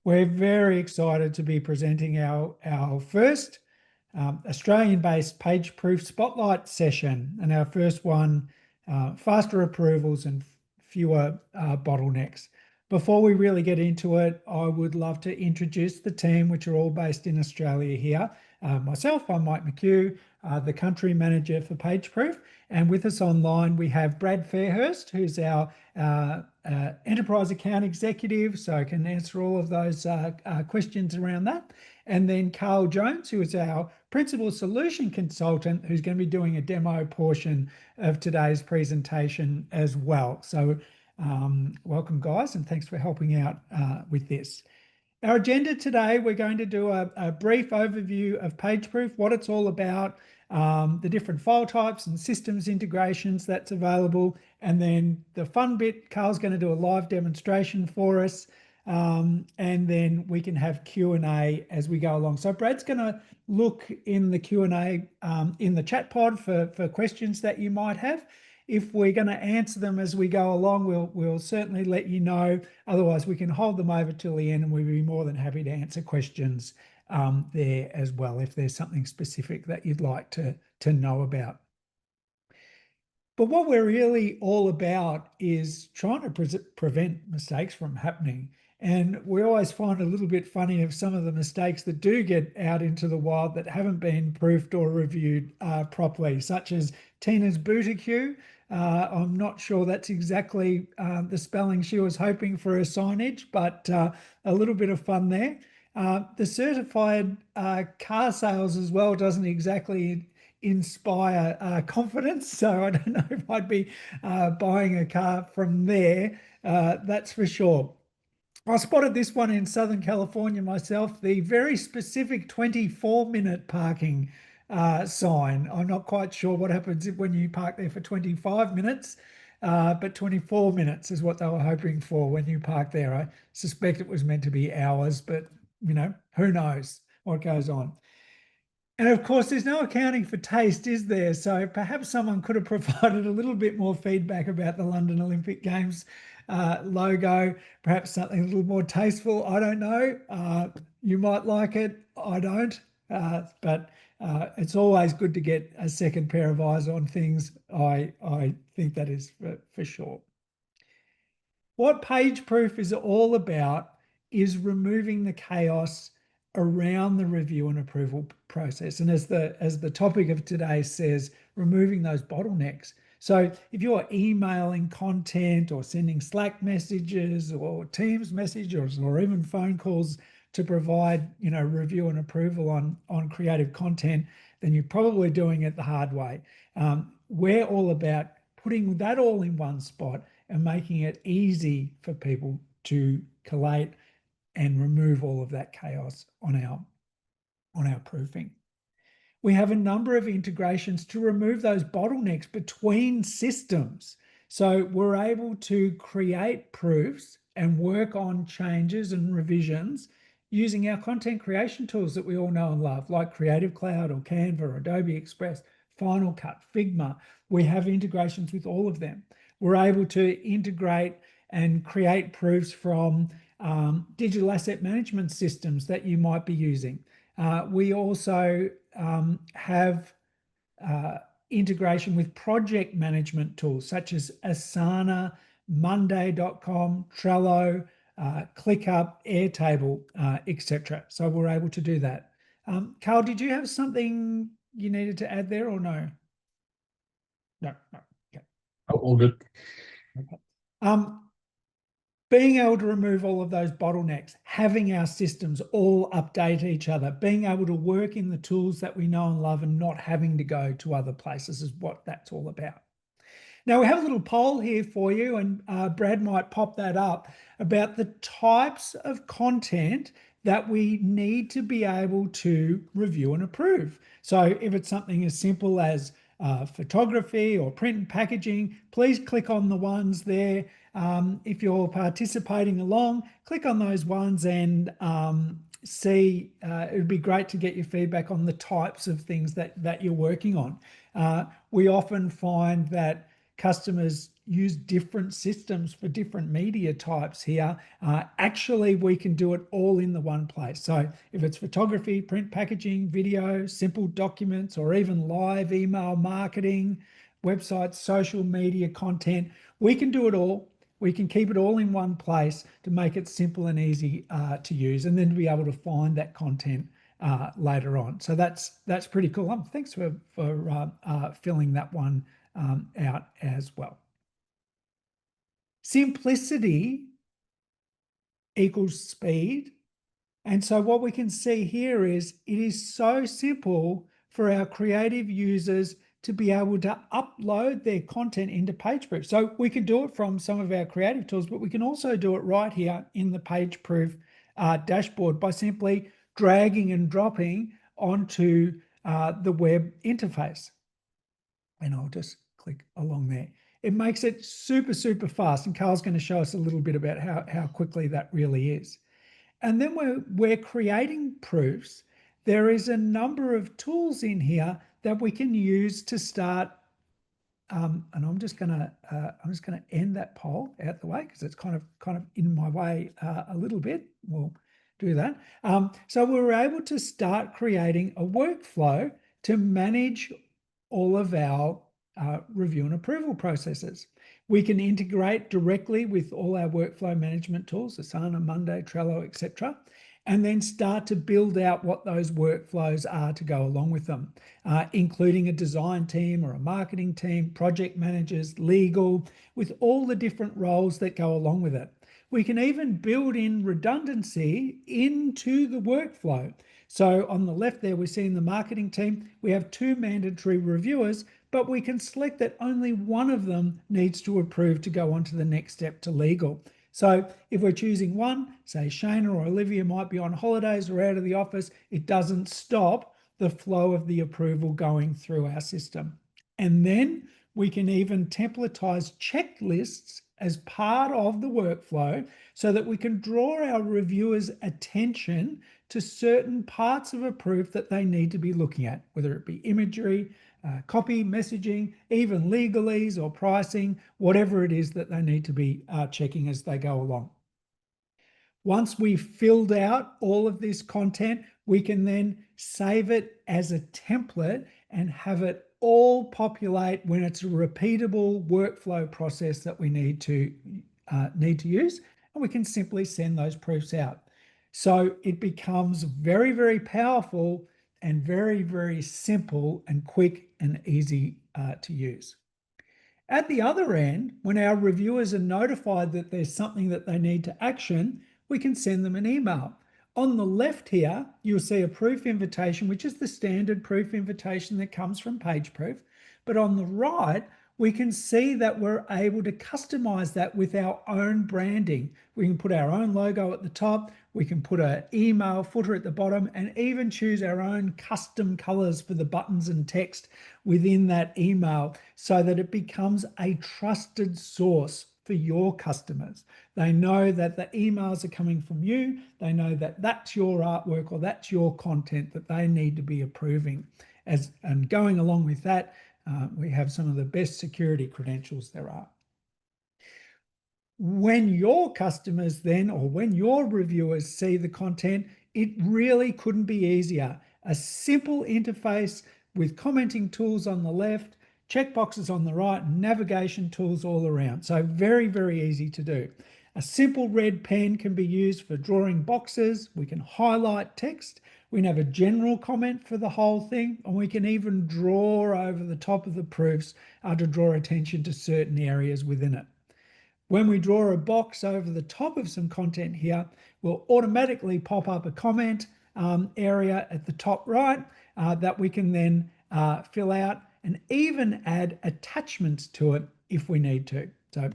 We're very excited to be presenting our first Australian-based PageProof Spotlight session, and our first one, faster approvals and fewer bottlenecks. Before we really get into it, I would love to introduce the team, which are all based in Australia here. Myself, I'm Mike McHugh, the country manager for PageProof, and with us online we have Brad Fairhurst, who's our enterprise account executive, so I can answer all of those questions around that. And then Carl Jones, who is our principal solution consultant, who's going to be doing a demo portion of today's presentation as well. So welcome guys, and thanks for helping out with this. Our agenda today, we're going to do a brief overview of PageProof, what it's all about, the different file types and systems integrations that's available, and then the fun bit, Carl's going to do a live demonstration for us, and then we can have Q&A as we go along. So Brad's going to look in the Q&A in the chat pod for questions that you might have. If we're going to answer them as we go along, we'll certainly let you know. Otherwise, we can hold them over till the end, and we'd be more than happy to answer questions there as well, if there's something specific that you'd like to know about. But what we're really all about is trying to prevent mistakes from happening. And we always find a little bit funny of some of the mistakes that do get out into the wild that haven't been proofed or reviewed properly, such as Tina's booter queue. I'm not sure that's exactly the spelling she was hoping for her signage, but a little bit of fun there. The certified car sales as well doesn't exactly inspire confidence, so I don't know if I'd be buying a car from there, that's for sure. I spotted this one in Southern California myself, the very specific 24-minute parking sign. I'm not quite sure what happens when you park there for 25 minutes, but 24 minutes is what they were hoping for when you park there. I suspect it was meant to be hours, but you know, who knows what goes on. And of course, there's no accounting for taste, is there? So perhaps someone could have provided a little bit more feedback about the London Olympic Games logo, perhaps something a little more tasteful. I don't know. You might like it. I don't. But it's always good to get a second pair of eyes on things. I think that is for sure. What PageProof is all about is removing the chaos around the review and approval process. And as the topic of today says, removing those bottlenecks. So if you're emailing content or sending Slack messages or Teams messages or even phone calls to provide, you know, review and approval on creative content, then you're probably doing it the hard way. We're all about putting that all in one spot and making it easy for people to collate and remove all of that chaos on our proofing. We have a number of integrations to remove those bottlenecks between systems. So we're able to create proofs and work on changes and revisions using our content creation tools that we all know and love, like Creative Cloud or Canva or Adobe Express, Final Cut, Figma. We have integrations with all of them. We're able to integrate and create proofs from digital asset management systems that you might be using. We also have integration with project management tools such as Asana, Monday.com, Trello, ClickUp, Airtable, etc. So we're able to do that. Carl, did you have something you needed to add there or no? No. Okay. Oh, all good. Okay. Being able to remove all of those bottlenecks, having our systems all update each other, being able to work in the tools that we know and love and not having to go to other places is what that's all about. Now we have a little poll here for you, and Brad might pop that up, about the types of content that we need to be able to review and approve. So if it's something as simple as photography or print and packaging, please click on the ones there. If you're participating along, click on those ones and see. It would be great to get your feedback on the types of things that you're working on. We often find that customers, use different systems for different media types here. Actually, we can do it all in the one place. So if it's photography, print packaging, video, simple documents, or even live email marketing, websites, social media content, we can do it all. We can keep it all in one place to make it simple and easy to use, and then to be able to find that content later on. So that's pretty cool. Thanks for filling that one out as well. Simplicity equals speed. And so what we can see here is it is so simple for our creative users to be able to upload their content into PageProof. So we can do it from some of our creative tools, but we can also do it right here in the PageProof dashboard by simply dragging and dropping onto the web interface. And I'll just click along there. It makes it super, super fast. And Carl's going to show us a little bit about how quickly that really is. And then we're creating proofs. There is a number of tools in here that we can use to start. And I'm just gonna end that poll out the way because it's kind of in my way a little bit. We'll do that. So we were able to start creating a workflow to manage all of our review and approval processes. We can integrate directly with all our workflow management tools, Asana, Monday, Trello, etc., and then start to build out what those workflows are to go along with them, including a design team or a marketing team, project managers, legal, with all the different roles that go along with it. We can even build in redundancy into the workflow. So on the left there, we're seeing the marketing team. We have 2 mandatory reviewers, but we can select that only one of them needs to approve to go on to the next step to legal. So if we're choosing one, say Shana or Olivia might be on holidays or out of the office, it doesn't stop the flow of the approval going through our system. And then we can even templatize checklists as part of the workflow so that we can draw our reviewers' attention to certain parts of a proof that they need to be looking at, whether it be imagery, copy, messaging, even legalese or pricing, whatever it is that they need to be checking as they go along. Once we've filled out all of this content, we can then save it as a template and have it all populate when it's a repeatable workflow process that we need to use, and we can simply send those proofs out. So it becomes very, very powerful and very, very simple and quick and easy to use. At the other end, when our reviewers are notified that there's something that they need to action, we can send them an email. On the left here, you'll see a proof invitation, which is the standard proof invitation that comes from PageProof. But on the right, we can see that we're able to customize that with our own branding. We can put our own logo at the top, we can put an email footer at the bottom, and even choose our own custom colors for the buttons and text within that email so that it becomes a trusted source for your customers. They know that the emails are coming from you. They know that that's your artwork or that's your content that they need to be approving. And going along with that, we have some of the best security credentials there are. When your customers then, or when your reviewers see the content, it really couldn't be easier. A simple interface with commenting tools on the left, checkboxes on the right, and navigation tools all around. So very, very easy to do. A simple red pen can be used for drawing boxes. We can highlight text. We can have a general comment for the whole thing, and we can even draw over the top of the proofs to draw attention to certain areas within it. When we draw a box over the top of some content here, we'll automatically pop up a comment area at the top right that we can then fill out and even add attachments to it if we need to. So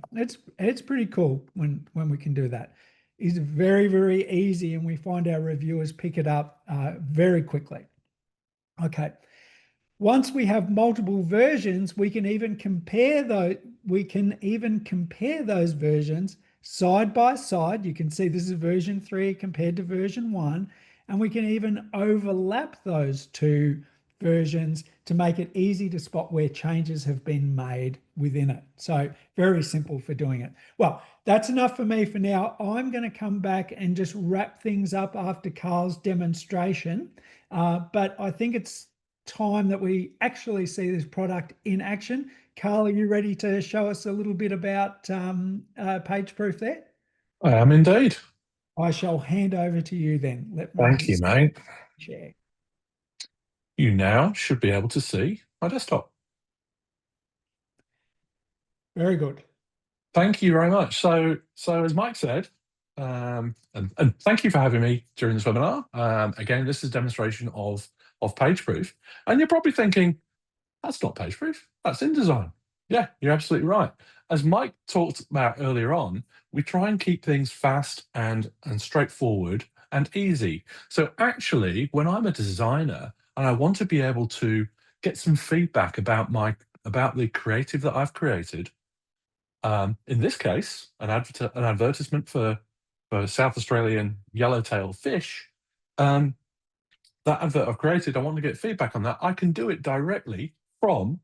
it's pretty cool when we can do that. It's very, very easy, and we find our reviewers pick it up very quickly. Okay. Once we have multiple versions, we can even compare those. We can even compare those versions side by side. You can see this is version 3 compared to version 1, and we can even overlap those two versions to make it easy to spot where changes have been made within it. So very simple for doing it. Well, that's enough for me for now. I'm going to come back and just wrap things up after Carl's demonstration. But I think it's time that we actually see this product in action. Carl, are you ready to show us a little bit about PageProof there? I am indeed. I shall hand over to you then. Let me Thank you, just mate. share. You now should be able to see my desktop. Very good. Thank you very much. So as Mike said, and thank you for having me during this webinar. Again, this is a demonstration of PageProof, and you're probably thinking, that's not PageProof, that's InDesign. Yeah, you're absolutely right. As Mike talked about earlier on, we try and keep things fast and straightforward and easy. So actually, when I'm a designer and I want to be able to get some feedback about the creative that I've created, in this case, an advertisement for South Australian yellowtail fish, that advert I've created, I want to get feedback on that. I can do it directly from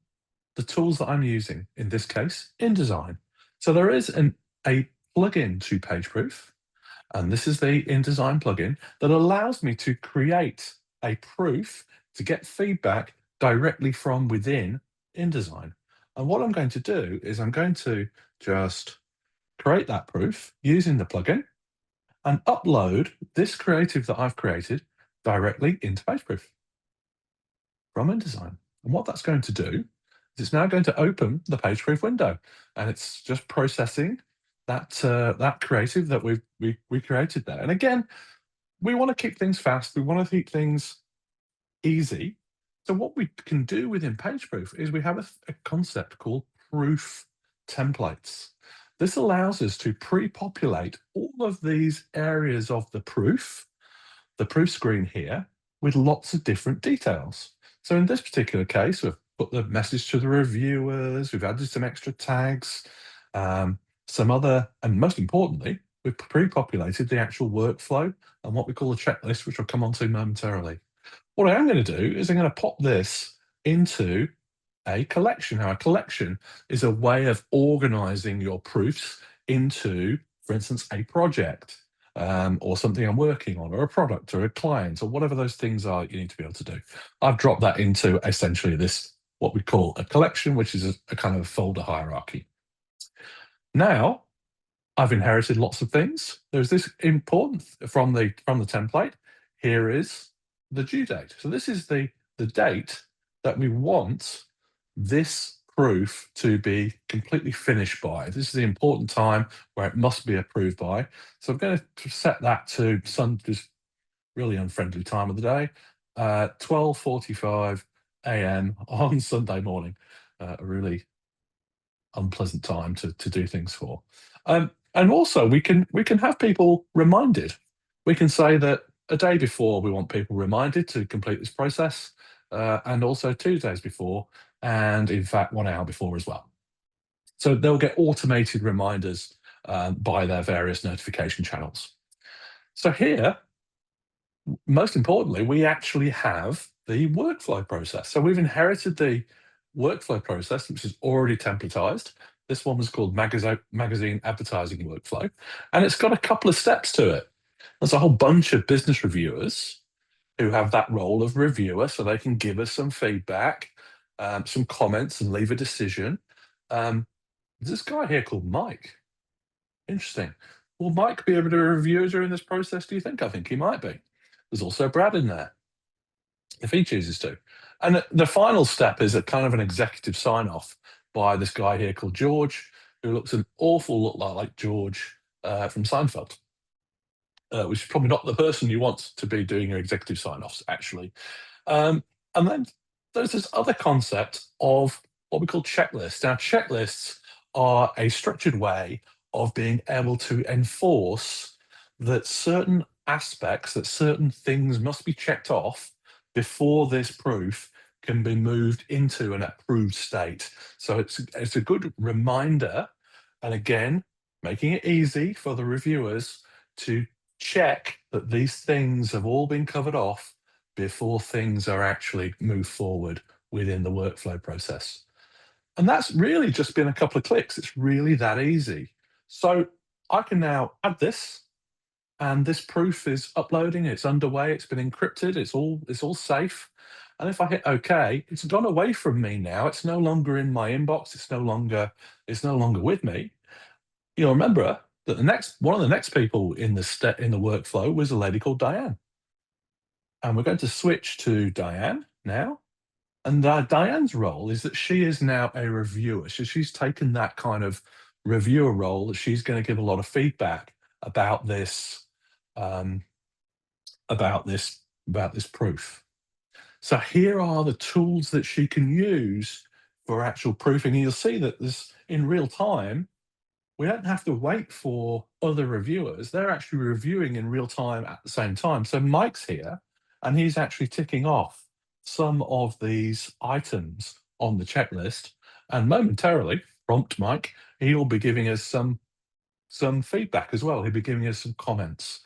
the tools that I'm using, in this case, InDesign. So there is a plugin to PageProof, and this is the InDesign plugin that allows me to create a proof to get feedback directly from within InDesign. And what I'm going to do is I'm going to just create that proof using the plugin and upload this creative that I've created directly into PageProof from InDesign. And what that's going to do is it's now going to open the PageProof window, and it's just processing that creative that we created there. And again, we want to keep things fast. We want to keep things easy. So what we can do within PageProof is we have a concept called proof templates. This allows us to pre-populate all of these areas of the proof screen here, with lots of different details. So in this particular case, we've put the message to the reviewers, we've added some extra tags, some other, and most importantly, we've pre-populated the actual workflow and what we call a checklist, which I'll come on to momentarily. What I am going to do is I'm going to pop this into a collection. Now, a collection is a way of organizing your proofs into, for instance, a project, or something I'm working on, or a product, or a client, or whatever those things are you need to be able to do. I've dropped that into essentially this, what we call a collection, which is a kind of folder hierarchy. Now, I've inherited lots of things. There's this important from the template. Here is the due date. So this is the date that we want this proof to be completely finished by. This is the important time where it must be approved by. So I'm going to set that to some just really unfriendly time of the day, 12:45 a.m. on Sunday morning. A really unpleasant time to do things for. And also we can have people reminded. We can say that a day before we want people reminded to complete this process, and also 2 days before, and in fact 1 hour before as well. So they'll get automated reminders by their various notification channels. So here, most importantly, we actually have the workflow process. So we've inherited the workflow process, which is already templatized. This one was called magazine advertising workflow, and it's got a couple of steps to it. There's a whole bunch of business reviewers who have that role of reviewer, so they can give us some feedback, some comments, and leave a decision. There's this guy here called Mike. Interesting. Will Mike be able to review during this process, do you think? I think he might be. There's also Brad in there, if he chooses to. And the final step is a kind of an executive sign-off by this guy here called George, who looks an awful lot like George from Seinfeld, which is probably not the person you want to be doing your executive sign-offs, actually. And then there's this other concept of what we call checklists. Now, checklists are a structured way of being able to enforce that certain aspects, that certain things must be checked off before this proof can be moved into an approved state. So it's a good reminder, and again, making it easy for the reviewers to check that these things have all been covered off before things are actually moved forward within the workflow process. And that's really just been a couple of clicks. It's really that easy. So I can now add this, and this proof is uploading. It's underway. It's been encrypted. It's all safe. And if I hit OK, it's gone away from me now. It's no longer in my inbox. It's no longer with me. You'll remember that one of the next people in the workflow was a lady called Diane. And we're going to switch to Diane now. And Diane's role is that she is now a reviewer. So she's taken that kind of reviewer role that she's going to give a lot of feedback about this, about this proof. So here are the tools that she can use for actual proofing. And you'll see that this in real time. We don't have to wait for other reviewers. They're actually reviewing in real time at the same time. So Mike's here, and he's actually ticking off some of these items on the checklist. And momentarily, prompt Mike, he'll be giving us some feedback as well. He'll be giving us some comments.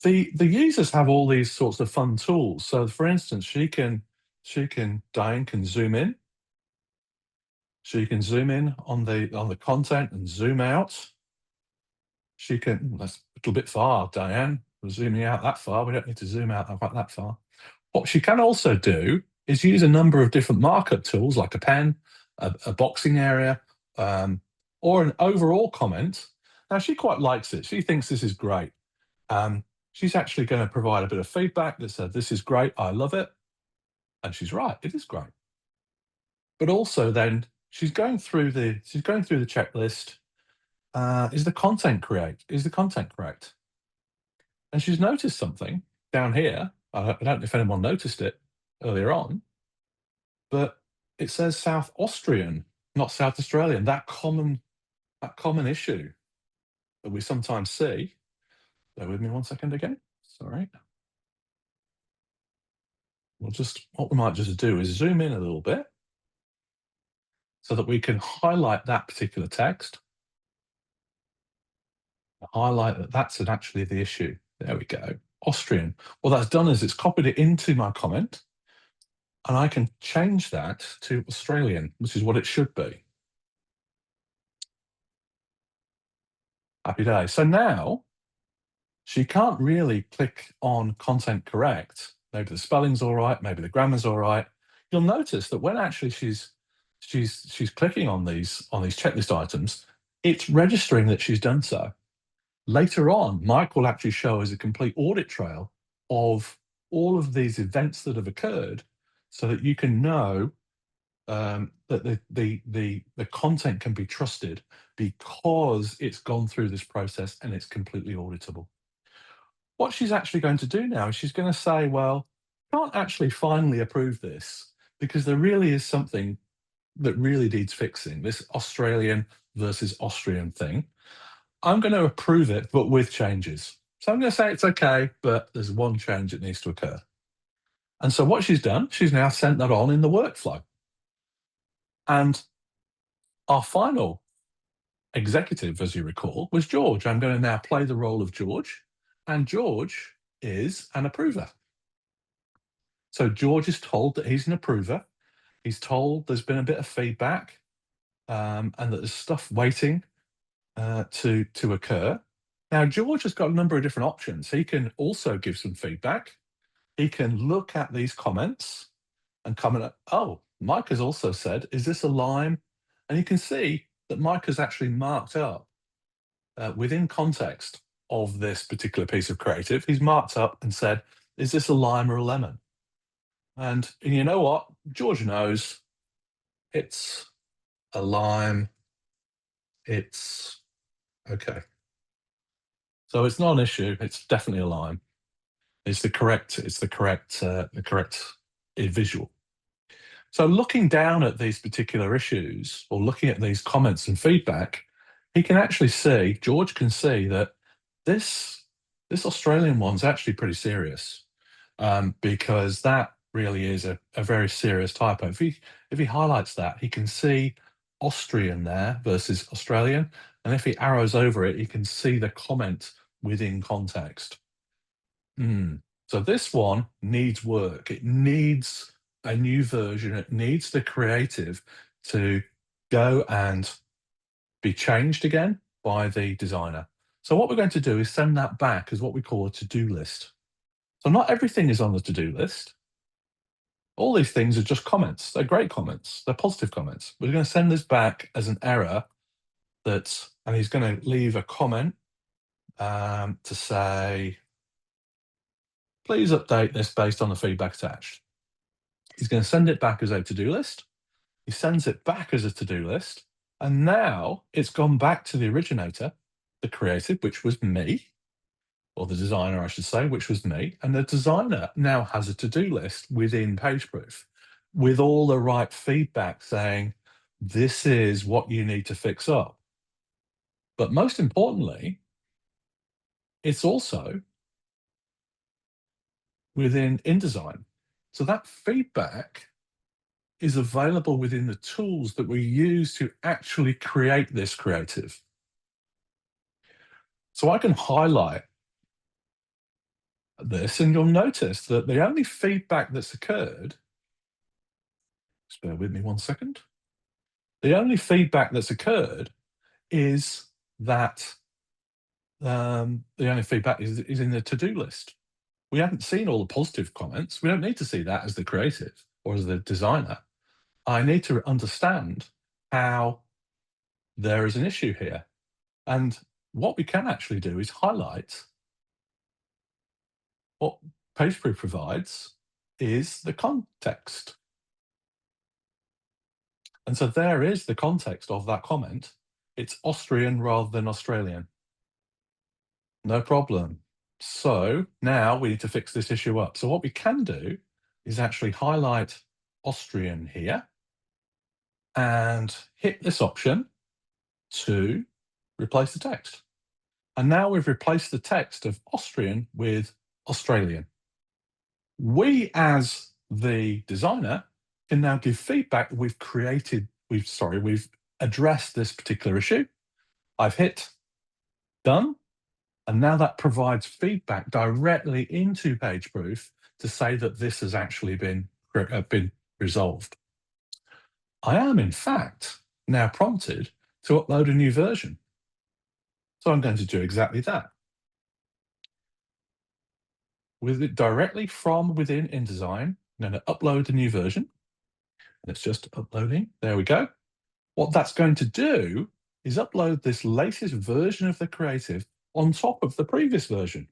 The users have all these sorts of fun tools. So for instance, Diane can zoom in. So you can zoom in on the content and zoom out. She can, that's a little bit far, Diane. We're zooming out that far. We don't need to zoom out quite that far. What she can also do is use a number of different markup tools like a pen, a boxing area, or an overall comment. Now, she quite likes it. She thinks this is great. She's actually going to provide a bit of feedback that said, this is great, I love it. And she's right, it is great. But also then, she's going through the checklist. Is the content correct? Is the content correct? And she's noticed something down here. I don't know if anyone noticed it earlier on, but it says South Austrian, not South Australian. That common issue that we sometimes see. Bear with me 1 second again. Sorry. What we might just do is zoom in a little bit so that we can highlight that particular text. Highlight that that's actually the issue. There we go. Austrian. What that's done is it's copied it into my comment, and I can change that to Australian, which is what it should be. Happy day. So now she can't really click on content correct. Maybe the spelling's all right, maybe the grammar's all right. You'll notice that when actually she's clicking on these checklist items, it's registering that she's done so. Later on, Mike will actually show us a complete audit trail of all of these events that have occurred so that you can know that the content can be trusted because it's gone through this process and it's completely auditable. What she's actually going to do now is she's going to say, well, I can't actually finally approve this because there really is something that really needs fixing, this Australian versus Austrian thing. I'm going to approve it, but with changes. So I'm going to say it's okay, but there's one change that needs to occur. And so what she's done, she's now sent that on in the workflow. And our final executive, as you recall, was George. I'm going to now play the role of George, and George is an approver. So George is told that he's an approver. He's told there's been a bit of feedback and that there's stuff waiting to occur. Now, George has got a number of different options. He can also give some feedback. He can look at these comments and comment, oh, Mike has also said, is this a lime? And you can see that Mike has actually marked up within context of this particular piece of creative. He's marked up and said, is this a lime or a lemon? And you know what? George knows it's a lime. It's okay. So it's not an issue. It's definitely a lime. It's the correct visual. So looking down at these particular issues or looking at these comments and feedback, he can actually see, George can see that this Australian one's actually pretty serious because that really is a very serious typo. If he highlights that, he can see Austrian there versus Australian. And if he arrows over it, he can see the comment within context. So this one needs work. It needs a new version. It needs the creative to go and be changed again by the designer. So what we're going to do is send that back as what we call a to-do list. So not everything is on the to-do list. All these things are just comments. They're great comments. They're positive comments. We're going to send this back as an error and he's going to leave a comment to say, please update this based on the feedback attached. He's going to send it back as a to-do list. He sends it back as a to-do list. And now it's gone back to the originator, the creative, which was me, or the designer, I should say, which was me. And the designer now has a to-do list within PageProof with all the right feedback saying, this is what you need to fix up. But most importantly, it's also within InDesign. So that feedback is available within the tools that we use to actually create this creative. So I can highlight this and you'll notice that the only feedback that's occurred, just bear with me 1 second. The only feedback that's occurred is that the only feedback is in the to-do list. We haven't seen all the positive comments. We don't need to see that as the creative or as the designer. I need to understand how there is an issue here. And what we can actually do is highlight what PageProof provides is the context. And so there is the context of that comment. It's Austrian rather than Australian. No problem. So now we need to fix this issue up. So what we can do is actually highlight Austrian here and hit this option to replace the text. And now we've replaced the text of Austrian with Australian. We, as the designer, can now give feedback. We've addressed this particular issue. I've hit done. And now that provides feedback directly into PageProof to say that this has actually been resolved. I am, in fact, now prompted to upload a new version. So I'm going to do exactly that. With it directly from within InDesign, I'm going to upload a new version. And it's just uploading. There we go. What that's going to do is upload this latest version of the creative on top of the previous version.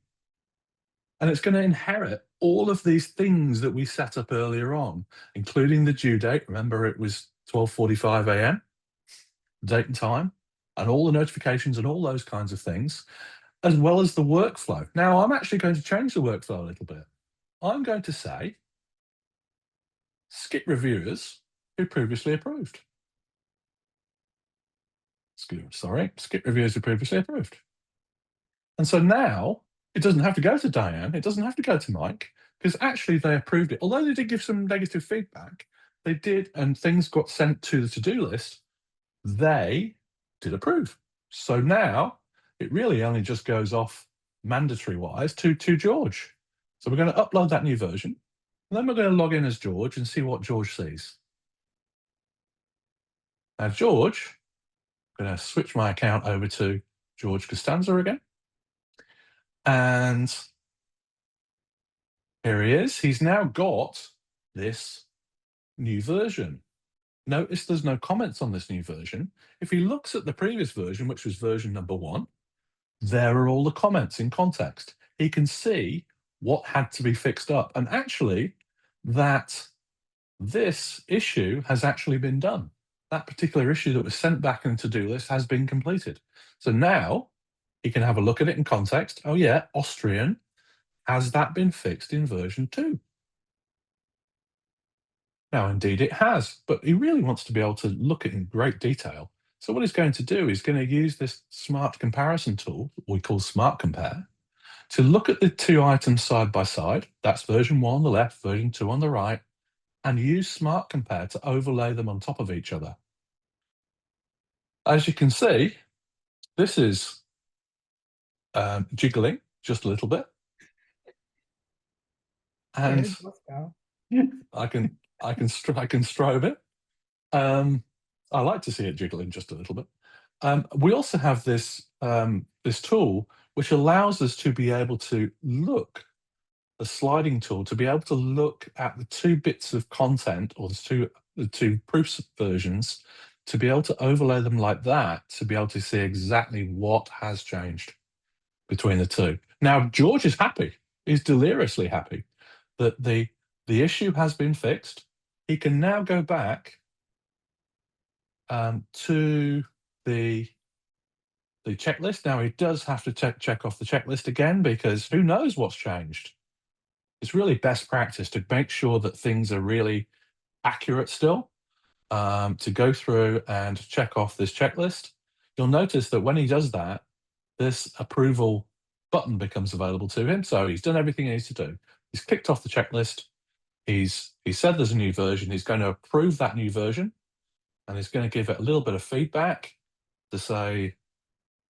And it's going to inherit all of these things that we set up earlier on, including the due date. Remember, it was 12:45 a.m., date and time, and all the notifications and all those kinds of things, as well as the workflow. Now, I'm actually going to change the workflow a little bit. I'm going to say, skip reviewers who previously approved. Skip reviewers who previously approved. And so now it doesn't have to go to Diane, it doesn't have to go to Mike, because actually they approved it. Although they did give some negative feedback, they did, and things got sent to the to-do list, they did approve. So now it really only just goes off mandatory-wise to George. So we're going to upload that new version, and then we're going to log in as George and see what George sees. Now, George, I'm going to switch my account over to George Costanza again. And here he is. He's now got this new version. Notice there's no comments on this new version. If he looks at the previous version, which was version number 1, there are all the comments in context. He can see what had to be fixed up. And actually, that this issue has actually been done. That particular issue that was sent back in the to-do list has been completed. So now he can have a look at it in context. Oh yeah, Austrian. Has that been fixed in version 2? Now, indeed it has, but he really wants to be able to look at it in great detail. So what he's going to do is going to use this smart comparison tool, we call Smart Compare, to look at the two items side by side. That's version 1 on the left, version 2 on the right, and use Smart Compare to overlay them on top of each other. As you can see, this is jiggling just a little bit. and Let's go. I can I can strobe it. I like to see it jiggling just a little bit. We also have this this tool which allows us to be able to look, a sliding tool, to be able to look at the two bits of content, or the two proofs versions, to be able to overlay them like that, to be able to see exactly what has changed between the two. Now, George is happy. He's deliriously happy that the issue has been fixed. He can now go back to the checklist. Now, he does have to check off the checklist again, because who knows what's changed. It's really best practice to make sure that things are really accurate still, to go through and check off this checklist. You'll notice that when he does that, this approval button becomes available to him. So he's done everything he needs to do. He's clicked off the checklist. He said there's a new version. He's going to approve that new version, and he's going to give it a little bit of feedback to say,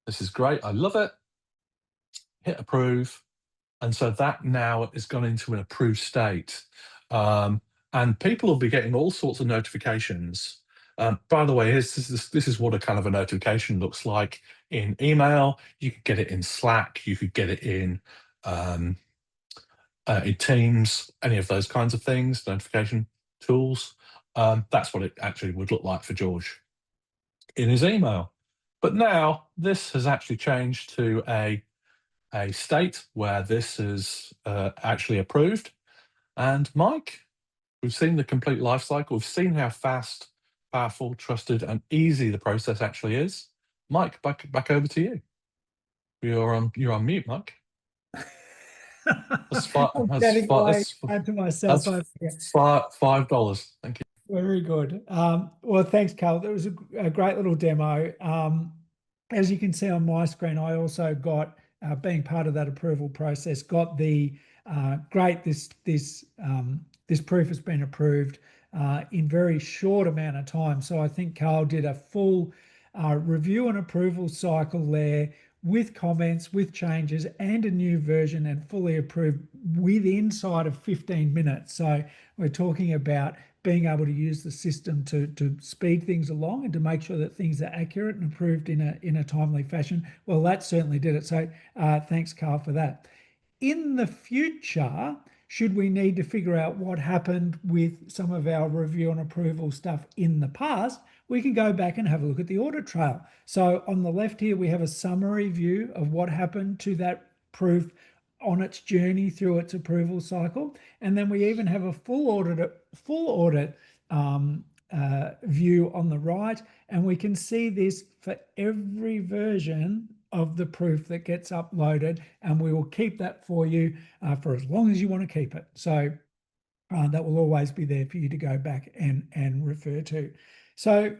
this is great, I love it. Hit approve. And so that now has gone into an approved state. And people will be getting all sorts of notifications. By the way, this is what a kind of a notification looks like in email. You could get it in Slack. You could get it in Teams, any of those kinds of things, notification tools. That's what it actually would look like for George in his email. But now this has actually changed to a state where this is actually approved. And Mike, we've seen the complete life cycle. We've seen how fast, powerful, trusted, and easy the process actually is. Mike, back over to you. You're on mute, Mike. That's To myself. $5. Thank you. Very good. Well, thanks, Carl. That was a great little demo. As you can see on my screen, I also got, being part of that approval process, got the great, this proof has been approved in very short amount of time. So I think Carl did a full review and approval cycle there, with comments, with changes, and a new version, and fully approved within inside of 15 minutes. So we're talking about being able to use the system to speed things along and to make sure that things are accurate and approved in a timely fashion. Well, that certainly did it. So thanks, Carl, for that. In the future, should we need to figure out what happened with some of our review and approval stuff in the past, we can go back and have a look at the audit trail. So on the left here, we have a summary view of what happened to that proof on its journey through its approval cycle. And then we even have a full audit view on the right. And we can see this for every version of the proof that gets uploaded, and we will keep that for you for as long as you want to keep it. So that will always be there for you to go back and refer to. So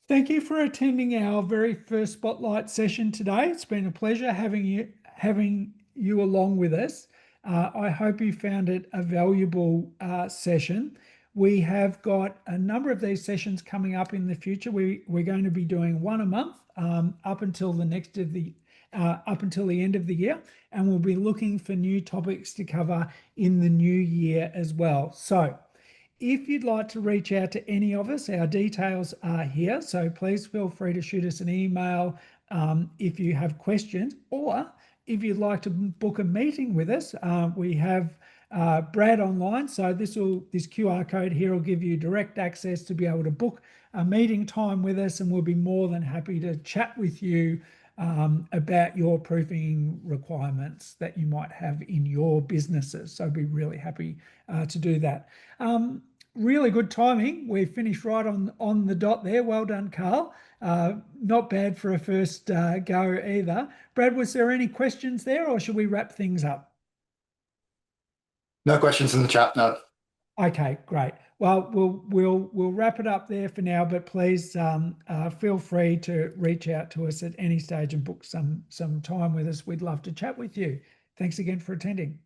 thank you for attending our very first Spotlight session today. It's been a pleasure having you along with us. I hope you found it a valuable session. We have got a number of these sessions coming up in the future. We're going to be doing one a month up until the end of the year, and we'll be looking for new topics to cover in the new year as well. So if you'd like to reach out to any of us, our details are here. So please feel free to shoot us an email if you have questions, or if you'd like to book a meeting with us. We have Brad online. So this QR code here will give you direct access to be able to book a meeting time with us, and we'll be more than happy to chat with you about your proofing requirements that you might have in your businesses. So I'd be really happy to do that. Really good timing. We finished right on the dot there. Well done, Carl. Not bad for a first go either. Brad, was there any questions there, or should we wrap things up? No questions in the chat, no. Okay, great. Well, we'll wrap it up there for now, but please feel free to reach out to us at any stage and book some time with us. We'd love to chat with you. Thanks again for attending.